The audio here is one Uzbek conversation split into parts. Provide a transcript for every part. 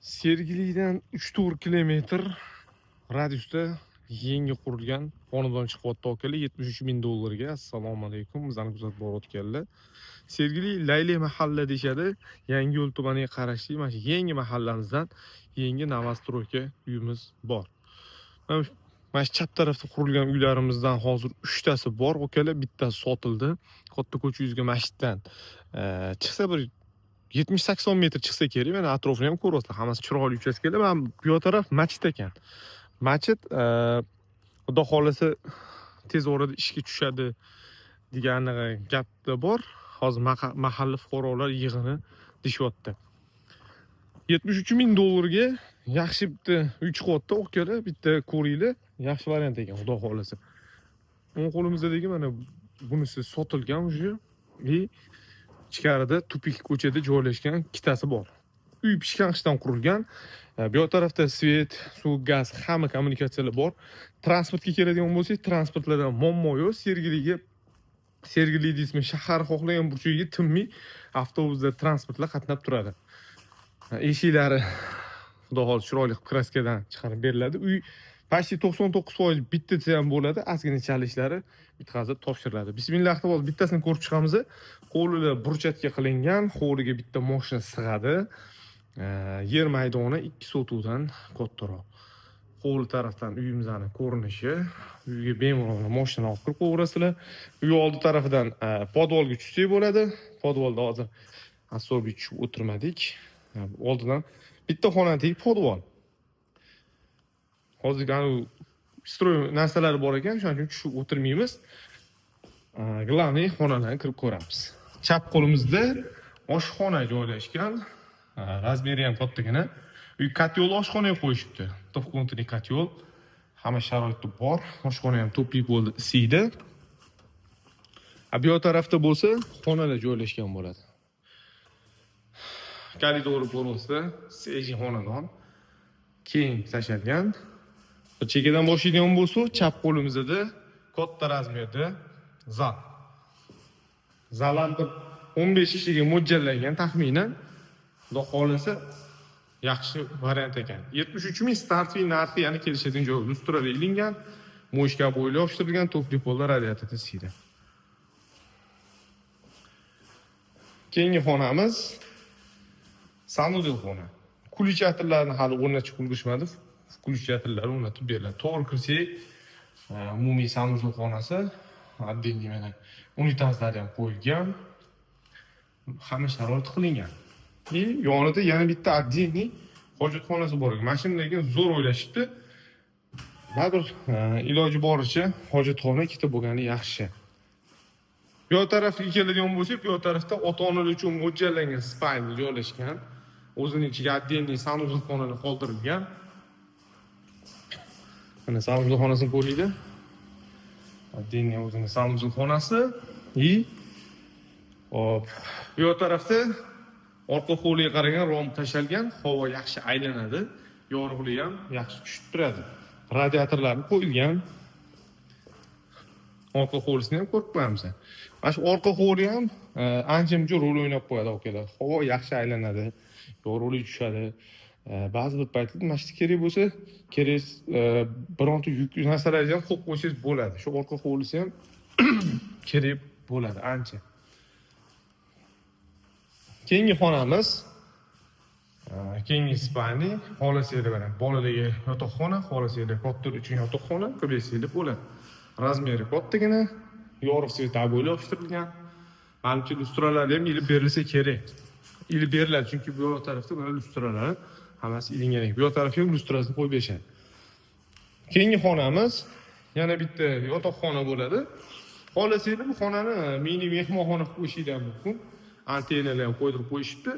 Sergelidan 3-4 kilometr radiusda yangi qurilgan xonadon chiqyapti akalar, $73,000 ga. Assalomu alaykum, bizani kuzatib borayotganlar. Sergeli Layli mahalla deyshadi. Yangi yo'l tumaniga qarashli mana shu yangi mahallamizdan yangi novostroyka uyimiz bor. Mana shu chap tarafda qurilgan uylarimizdan hozir 3 tasi bor akalar, bittasi sotildi. Katta ko'cha yuzga masjiddan chiqsa bir 70-80 metr chiqsa kerak. Mana atrofini ham ko'ryapsizlar. Hammasi chiroyli uchastkalar. Mana bu taraf masjid ekan. Masjid xudo xolasa tez orada ishga tushadi degan gapda bor. Hozir mahalla fuqarolar yig'ini deyapti. $73,000 ga yaxshi bitta uy chiqyapti akalar. Bitta ko'ringlar. Yaxshi variant ekan xudo xolasa. O'ng qo'limizdagi mana bunisi sotilgan уже. Ichkarida tupik ko'chada joylashgan ikkitasi bor. Uy pishgan qishdan qurilgan. Bu tarafda svet, suv, gaz, hamma kommunikatsiyalar bor. Transportga keladigan bo'lsak, transportlardan muammo yo'q. Sergeli deysizmi, shahar xohlagan burchagiga tinmay avtobusda transportlar qatnab turadi. Eshiklari xudo xohlasa chiroyli kraskadan chiqarib beriladi. Uy почти 99% bitta desa ham bo'ladi. Ozgina chalishlari bitkazib topshiriladi. Bismillah deb hozir bittasini ko'rib chiqamiz. Hovlilar burchatga qilingan, hovliga bitta mashina sig'adi. Yer maydoni 2 sotuvdan kattaroq. Hovli tarafdan uyimizning ko'rinishi, uyga bemalol mashina olib kirib qo'yasizlar. Uy oldi tarafidan podvolga tushsak bo'ladi. Podvolda hozir asobiy tushib o'tirmadik. Oldidan bitta xonadagi podvol. Hozir stroy narsalar bor ekan, shuning uchun tushib o'tirmaymiz. Главный xonalarga kirib ko'ramiz. Chap qo'limizda oshxona joylashgan. Razmeri ham kattagina. Uy kotyol oshxonaga qo'yishibdi. To'pkontli kotyol. Hamma sharoiti bor. Oshxona ham to'pli bo'ldi, isiydi. Bu tarafda bo'lsa, xonalar joylashgan bo'ladi. Koridori bo'rosi, seji xonadon. Keng tashalgan. Chekkadan boshlaydigan bo'lsa, chap qo'limizda katta razmerda zal. Zal ham 15 kishiga mo'ljallangan taxminan. Xudo xolasa yaxshi variant ekan. 73,000 startviy narxi, ya'ni kelishadigan joy lustralar ilingan, mo'shka bo'yli yopishtirilgan, to'pli polda radiatorda siyda. Keyingi xonamiz sanuzil xona. Kulchatirlarni hali o'rnatib ulgurishmadi. Kulchatirlar o'rnatib beriladi. To'g'ri kirsak, umumiy sanuzil xonasi, отдельный mana unitazlar ham qo'yilgan. Hamma sharoit qilingan. Yonida yana bitta отдельный hojatxonasi bor ekan. Mashinalarga zo'r o'ylashibdi. Baribir iloji boricha hojatxona ikkita bo'lgani yaxshi. Bu tarafga keladigan bo'lsak, bu tarafda ota-onalar uchun mo'ljallangan spayni joylashgan. O'zining ichiga отдельный sanuzil xonalar qoldirilgan. Mana sanuzil xonasini ko'ringlar. Отдельный o'zining sanuzil xonasi. Hop. Bu tarafda orqa hovliga qaragan rom tashalgan, havo yaxshi aylanadi. Yorug'lik ham yaxshi tushib turadi. Radiatorlarni qo'yilgan. Orqa hovlisini ham ko'rib qo'yamiz. Mana shu orqa hovli ham ancha-muncha rol o'ynab qo'yadi akalar. Havo yaxshi aylanadi, yorug'lik tushadi. Ba'zi bir paytlar mana shu kerak bo'lsa, kerak bironta yuk narsalarni ham qo'yib qo'ysangiz bo'ladi. Shu orqa hovlisi ham kerak bo'ladi ancha. Keyingi xonamiz keyingi spayni, xolasiylar bilan bolalarga yotoqxona, xolasiylar kattalar uchun yotoqxona, ko'paysilar bo'ladi. Razmeri kattagina, yorug' svet bo'ylab yopishtirilgan. Manimcha lustralar ham ilib berilsa kerak. Ilib beriladi, chunki bu tarafda mana lustralar hammasi ilingan ekan. Bu tarafga ham lustrasini qo'yib berishadi. Keyingi xonamiz yana bitta yotoqxona bo'ladi. Xolasiylar bu xonani mini mehmonxona qilib qo'yishinglar mumkin. Antenalar ham qo'ydirib qo'yishibdi.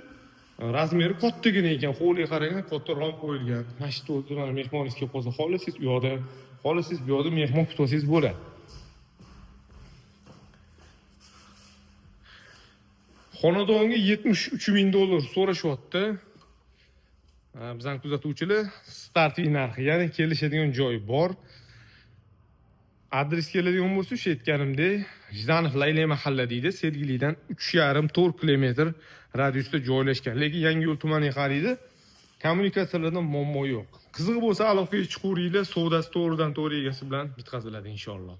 Razmeri kattagina ekan, hovliga qaragan katta rom qo'yilgan. Mana shu o'zida mehmoningiz kelib qolsa, xohlasangiz u yoqda, xohlasangiz bu yoqda mehmon kutib olsangiz bo'ladi. Xonadonga $73,000 so'rashyapti. Bizning kuzatuvchilar startviy narxi, ya'ni kelishadigan joyi bor. Adres keladigan bo'lsa, shu aytganimdek, Jdanov Layli mahalla deydi. Sergelidan 3,5-4 kilometr radiusda joylashgan. Lekin yangi yo'l tumaniga qaraydi. Kommunikatsiyalarda muammo yo'q. Qiziq bo'lsa aloqaga chiqaveringlar, savdosi to'g'ridan to'g'ri egasi bilan bitkaziladi inshaalloh.